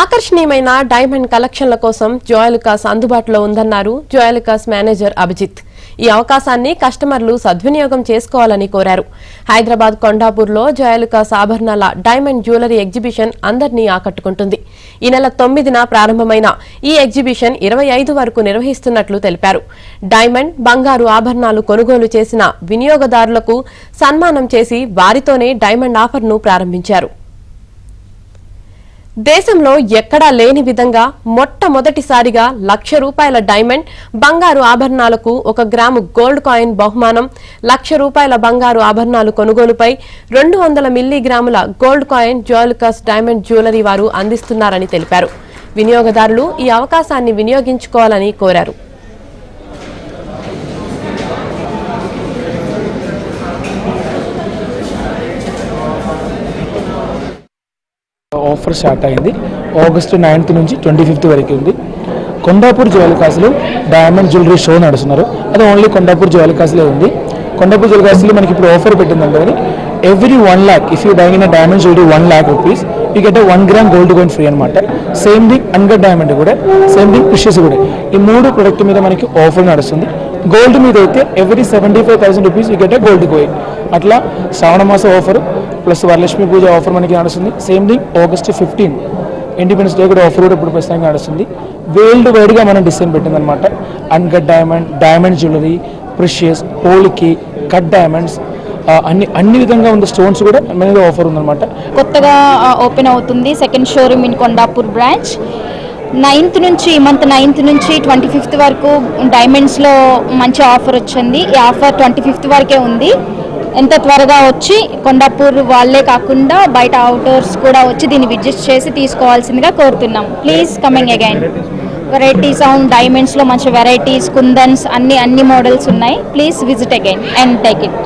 ఆకర్షణీయమైన డైమండ్ కలెక్షన్ల కోసం జోయలుకాస్ అందుబాటులో ఉందన్నారు జోయలుకాస్ మేనేజర్ అభిజిత్. ఈ అవకాశాన్ని కస్టమర్లు సద్వినియోగం చేసుకోవాలని కోరారు. హైదరాబాద్ కొండాపూర్లో జోయలుకాస్ ఆభరణాల డైమండ్ జ్యువెలరీ ఎగ్జిబిషన్ అందరినీ ఆకట్టుకుంటుంది. ఈ నెల 9న ప్రారంభమైన ఈ ఎగ్జిబిషన్ 25 వరకు నిర్వహిస్తున్నట్లు తెలిపారు. డైమండ్, బంగారు ఆభరణాలు కొనుగోలు చేసిన వినియోగదారులకు సన్మానం చేసి వారితోనే డైమండ్ ఆఫర్ను ప్రారంభించారు. దేశంలో ఎక్కడా లేని విధంగా మొట్టమొదటిసారిగా ₹1,00,000 డైమండ్, బంగారు ఆభరణాలకు 1 గ్రాము గోల్డ్ కాయిన్ బహుమానం, ₹1,00,000 బంగారు ఆభరణాలు కొనుగోలుపై 200 మిల్లీగ్రాముల gold coin Joyalukkas diamond jewellery వారు అందిస్తున్నారని తెలిపారు. వినియోగదారులు ఈ అవకాశాన్ని వినియోగించుకోవాలని కోరారు. ఆఫర్ స్టార్ట్ అయింది. ఆగస్టు 9th నుంచి 25th వరకు ఉంది. కొండాపూర్ జోయలుకాస్లో డైమండ్ జ్యువెలరీ షో నడుస్తున్నారు. అది ఓన్లీ కొండాపూర్ జోయలుకాస్లో ఉంది. కొండాపూర్ జోయలుకాస్లో మనకి ఇప్పుడు ఆఫర్ పెట్టిందంటే every 1 lakh if you buying in diamond jewellery 1 lakh rupees you get 1 gram gold coin free అనమాట. సేమ్ థింగ్ అన్గట్ డైమండ్ కూడా, సేమ్ థింగ్ ప్రెషియస్ కూడా. ఈ 3 ప్రొడక్ట్ మీద మనకి ఆఫర్ నడుస్తుంది. గోల్డ్ మీద అయితే every 75,000 rupees you get gold coin. అట్లా శ్రావణ మాస offer plus Varalakshmi puja offer మనకి నడుస్తుంది. Same thing August 15 independence day కూడా ఆఫర్ కూడా ఇప్పుడు ప్రస్తుతంగా నడుస్తుంది. వరల్డ్ వైడ్గా మనం డిజైన్ పెట్టిందనమాట. Uncut diamond, diamond jewellery, precious, పోలికి, కట్ డైమండ్స్, అన్ని విధంగా ఉన్న స్టోన్స్ కూడా మనకి ఆఫర్ ఉందన్నమాట. కొత్తగా ఓపెన్ అవుతుంది second showroom in Kondapur branch. 9th నుంచి ఈ మంత్ 9th నుంచి 25th వరకు డైమండ్స్లో మంచి ఆఫర్ వచ్చింది. ఈ ఆఫర్ 25th వరకే ఉంది. ఎంత త్వరగా వచ్చి కొండాపూర్ వాళ్ళే కాకుండా బయట అవుటర్స్ కూడా వచ్చి దీన్ని విజిట్ చేసి తీసుకోవాల్సిందిగా కోరుతున్నాం. Please coming again. Varieties on డైమండ్స్లో మంచి వెరైటీస్, కుందన్స్ అన్ని మోడల్స్ ఉన్నాయి. Please visit again and take it.